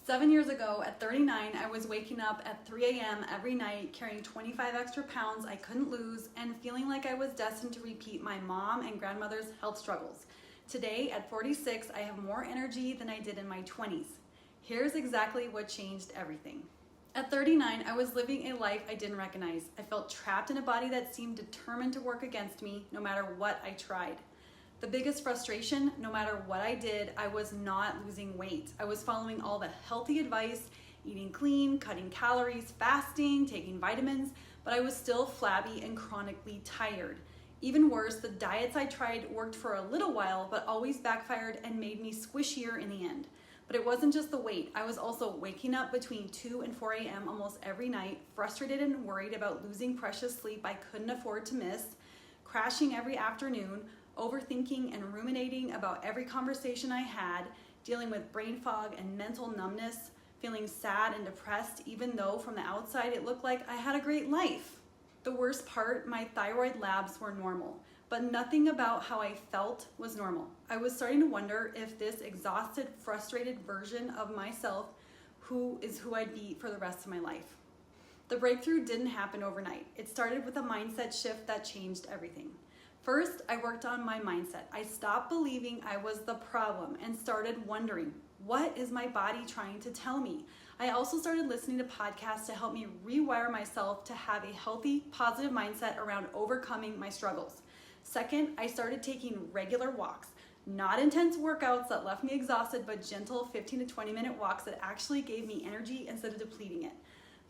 7 years ago, at 39, I was waking up at 3 a.m. every night, carrying 25 extra pounds I couldn't lose, and feeling like I was destined to repeat my mom and grandmother's health struggles. Today, at 46, I have more energy than I did in my 20s. Here's exactly what changed everything. At 39, I was living a life I didn't recognize. I felt trapped in a body that seemed determined to work against me no matter what I tried. The biggest frustration, no matter what I did, I was not losing weight. I was following all the healthy advice, eating clean, cutting calories, fasting, taking vitamins, but I was still flabby and chronically tired. Even worse, the diets I tried worked for a little while, but always backfired and made me squishier in the end. But it wasn't just the weight. I was also waking up between 2 and 4 a.m. almost every night, frustrated and worried about losing precious sleep I couldn't afford to miss, crashing every afternoon, overthinking and ruminating about every conversation I had, dealing with brain fog and mental numbness, feeling sad and depressed even though from the outside it looked like I had a great life. The worst part, my thyroid labs were normal, but nothing about how I felt was normal. I was starting to wonder if this exhausted, frustrated version of myself who I'd be for the rest of my life. The breakthrough didn't happen overnight. It started with a mindset shift that changed everything. First, I worked on my mindset. I stopped believing I was the problem and started wondering, what is my body trying to tell me? I also started listening to podcasts to help me rewire myself to have a healthy, positive mindset around overcoming my struggles. Second, I started taking regular walks, not intense workouts that left me exhausted, but gentle 15 to 20 minute walks that actually gave me energy instead of depleting it.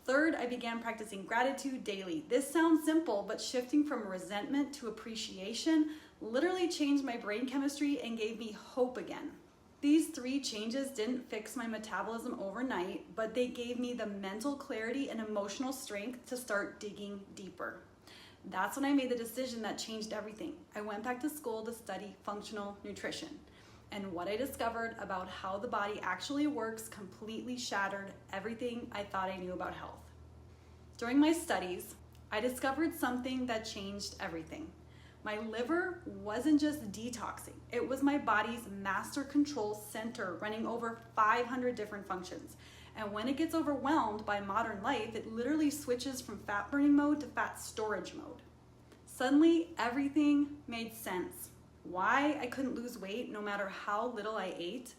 Third, I began practicing gratitude daily. This sounds simple, but shifting from resentment to appreciation literally changed my brain chemistry and gave me hope again. These 3 changes didn't fix my metabolism overnight, but they gave me the mental clarity and emotional strength to start digging deeper. That's when I made the decision that changed everything. I went back to school to study functional nutrition. And what I discovered about how the body actually works completely shattered everything I thought I knew about health. During my studies, I discovered something that changed everything. My liver wasn't just detoxing. It was my body's master control center running over 500 different functions. And when it gets overwhelmed by modern life, it literally switches from fat burning mode to fat storage mode. Suddenly, everything made sense. Why I couldn't lose weight no matter how little I ate,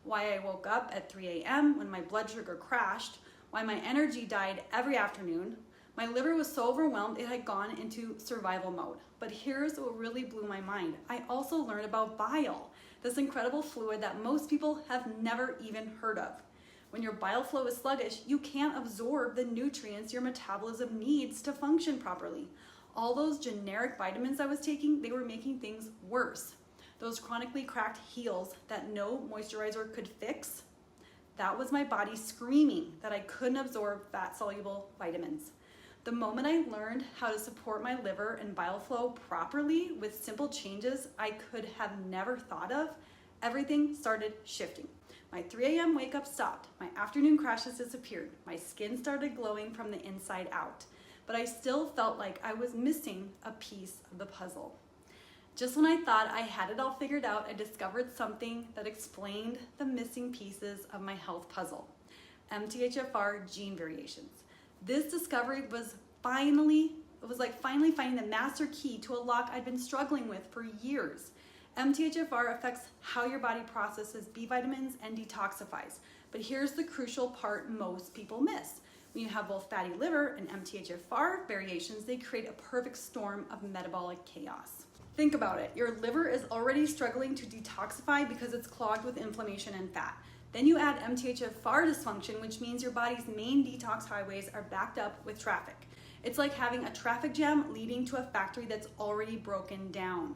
why I woke up at 3 a.m. when my blood sugar crashed, why my energy died every afternoon. My liver was so overwhelmed it had gone into survival mode. But here's what really blew my mind. I also learned about bile, this incredible fluid that most people have never even heard of. When your bile flow is sluggish, you can't absorb the nutrients your metabolism needs to function properly. All those generic vitamins I was taking, they were making things worse. Those chronically cracked heels that no moisturizer could fix, that was my body screaming that I couldn't absorb fat-soluble vitamins. The moment I learned how to support my liver and bile flow properly with simple changes I could have never thought of, everything started shifting. My 3 a.m. wake up stopped, my afternoon crashes disappeared, my skin started glowing from the inside out. But I still felt like I was missing a piece of the puzzle. Just when I thought I had it all figured out, I discovered something that explained the missing pieces of my health puzzle: MTHFR gene variations. This discovery was like finally finding the master key to a lock I'd been struggling with for years. MTHFR affects how your body processes B vitamins and detoxifies. But here's the crucial part most people miss. When you have both fatty liver and MTHFR variations, they create a perfect storm of metabolic chaos. Think about it. Your liver is already struggling to detoxify because it's clogged with inflammation and fat. Then you add MTHFR dysfunction, which means your body's main detox highways are backed up with traffic. It's like having a traffic jam leading to a factory that's already broken down.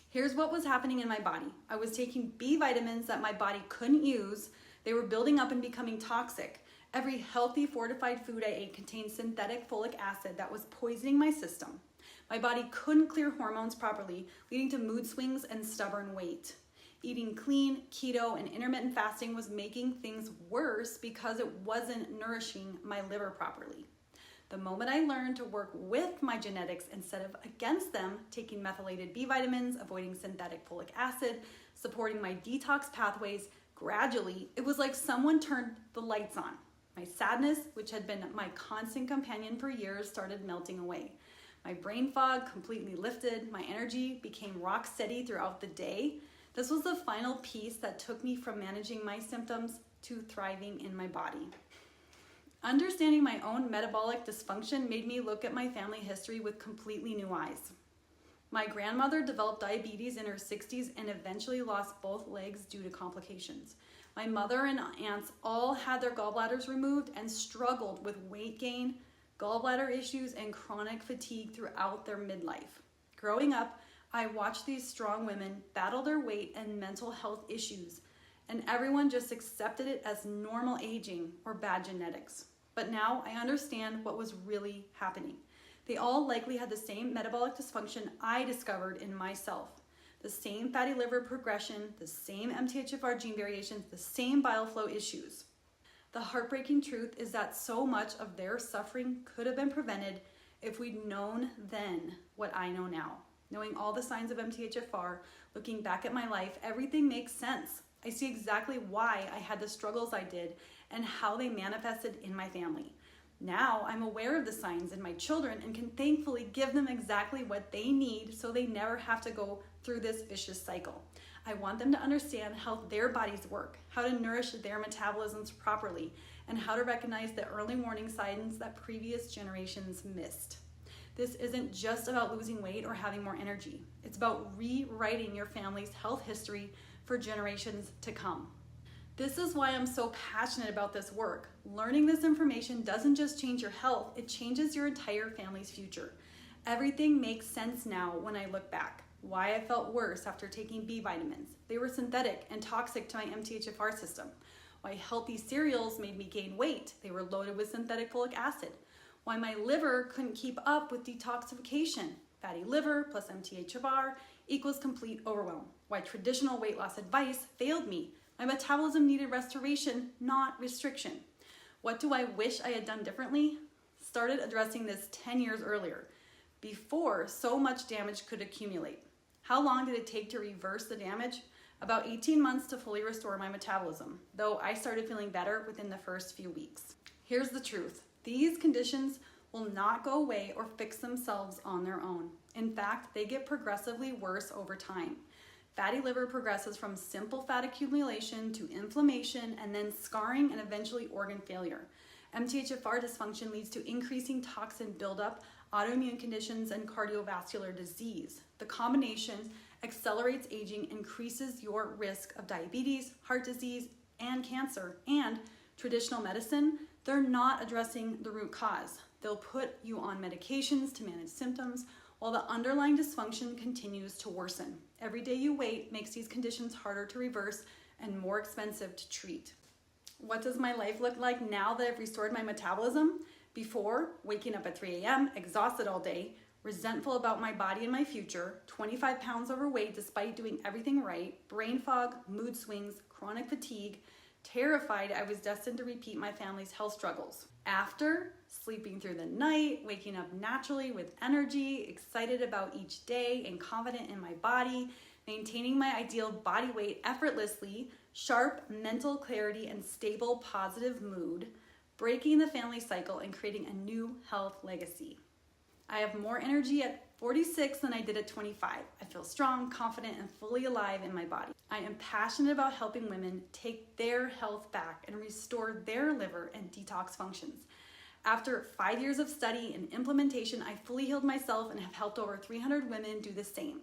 Here's what was happening in my body. I was taking B vitamins that my body couldn't use. They were building up and becoming toxic. Every healthy fortified food I ate contained synthetic folic acid that was poisoning my system. My body couldn't clear hormones properly, leading to mood swings and stubborn weight. Eating clean, keto, and intermittent fasting was making things worse because it wasn't nourishing my liver properly. The moment I learned to work with my genetics instead of against them, taking methylated B vitamins, avoiding synthetic folic acid, supporting my detox pathways, Gradually, it was like someone turned the lights on. My sadness, which had been my constant companion for years, started melting away. My brain fog completely lifted. My energy became rock steady throughout the day. This was the final piece that took me from managing my symptoms to thriving in my body. Understanding my own metabolic dysfunction made me look at my family history with completely new eyes. My grandmother developed diabetes in her 60s and eventually lost both legs due to complications. My mother and aunts all had their gallbladders removed and struggled with weight gain, gallbladder issues, and chronic fatigue throughout their midlife. Growing up, I watched these strong women battle their weight and mental health issues, and everyone just accepted it as normal aging or bad genetics. But now I understand what was really happening. They all likely had the same metabolic dysfunction I discovered in myself. The same fatty liver progression, the same MTHFR gene variations, the same bile flow issues. The heartbreaking truth is that so much of their suffering could have been prevented if we'd known then what I know now. Knowing all the signs of MTHFR, looking back at my life, everything makes sense. I see exactly why I had the struggles I did and how they manifested in my family. Now I'm aware of the signs in my children and can thankfully give them exactly what they need so they never have to go through this vicious cycle. I want them to understand how their bodies work, how to nourish their metabolisms properly, and how to recognize the early warning signs that previous generations missed. This isn't just about losing weight or having more energy. It's about rewriting your family's health history for generations to come. This is why I'm so passionate about this work. Learning this information doesn't just change your health, it changes your entire family's future. Everything makes sense now when I look back. Why I felt worse after taking B vitamins. They were synthetic and toxic to my MTHFR system. Why healthy cereals made me gain weight. They were loaded with synthetic folic acid. Why my liver couldn't keep up with detoxification. Fatty liver plus MTHFR equals complete overwhelm. Why traditional weight loss advice failed me. My metabolism needed restoration, not restriction. What do I wish I had done differently? Started addressing this 10 years earlier, before so much damage could accumulate. How long did it take to reverse the damage? About 18 months to fully restore my metabolism, though I started feeling better within the first few weeks. Here's the truth. These conditions will not go away or fix themselves on their own. In fact, they get progressively worse over time. Fatty liver progresses from simple fat accumulation to inflammation and then scarring and eventually organ failure. MTHFR dysfunction leads to increasing toxin buildup, autoimmune conditions, and cardiovascular disease. The combination accelerates aging, increases your risk of diabetes, heart disease, and cancer. And traditional medicine, they're not addressing the root cause. They'll put you on medications to manage symptoms while the underlying dysfunction continues to worsen. Every day you wait makes these conditions harder to reverse and more expensive to treat. What does my life look like now that I've restored my metabolism? Before, waking up at 3 a.m., exhausted all day, resentful about my body and my future, 25 pounds overweight despite doing everything right, brain fog, mood swings, chronic fatigue, terrified I was destined to repeat my family's health struggles. After, sleeping through the night, waking up naturally with energy, excited about each day and confident in my body, maintaining my ideal body weight effortlessly, sharp mental clarity and stable positive mood, breaking the family cycle and creating a new health legacy. I have more energy at 46 than I did at 25. I feel strong, confident, and fully alive in my body. I am passionate about helping women take their health back and restore their liver and detox functions. After 5 years of study and implementation, I fully healed myself and have helped over 300 women do the same.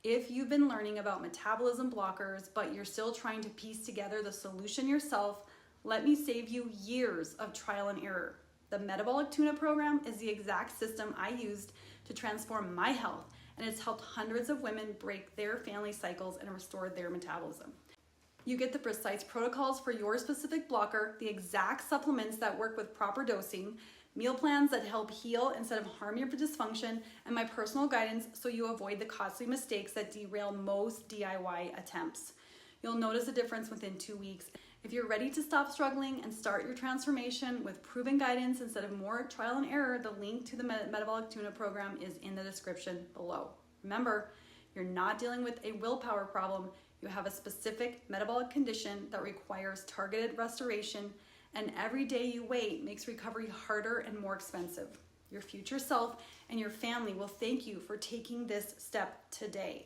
If you've been learning about metabolism blockers, but you're still trying to piece together the solution yourself, let me save you years of trial and error. The Metabolic Tune-Up program is the exact system I used to transform my health, and it's helped hundreds of women break their family cycles and restore their metabolism. You get the precise protocols for your specific blocker, the exact supplements that work with proper dosing, meal plans that help heal instead of harm your dysfunction, and my personal guidance so you avoid the costly mistakes that derail most DIY attempts. You'll notice a difference within 2 weeks. If you're ready to stop struggling and start your transformation with proven guidance instead of more trial and error, the link to the Metabolic Tune-Up program is in the description below. Remember, you're not dealing with a willpower problem, You have a specific metabolic condition that requires targeted restoration, and every day you wait makes recovery harder and more expensive. Your future self and your family will thank you for taking this step today.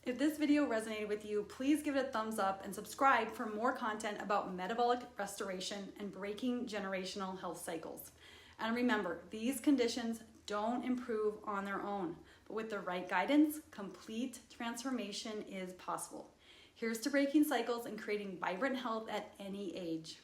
If this video resonated with you, please give it a thumbs up and subscribe for more content about metabolic restoration and breaking generational health cycles. And remember, these conditions don't improve on their own, but with the right guidance, complete transformation is possible. Here's to breaking cycles and creating vibrant health at any age.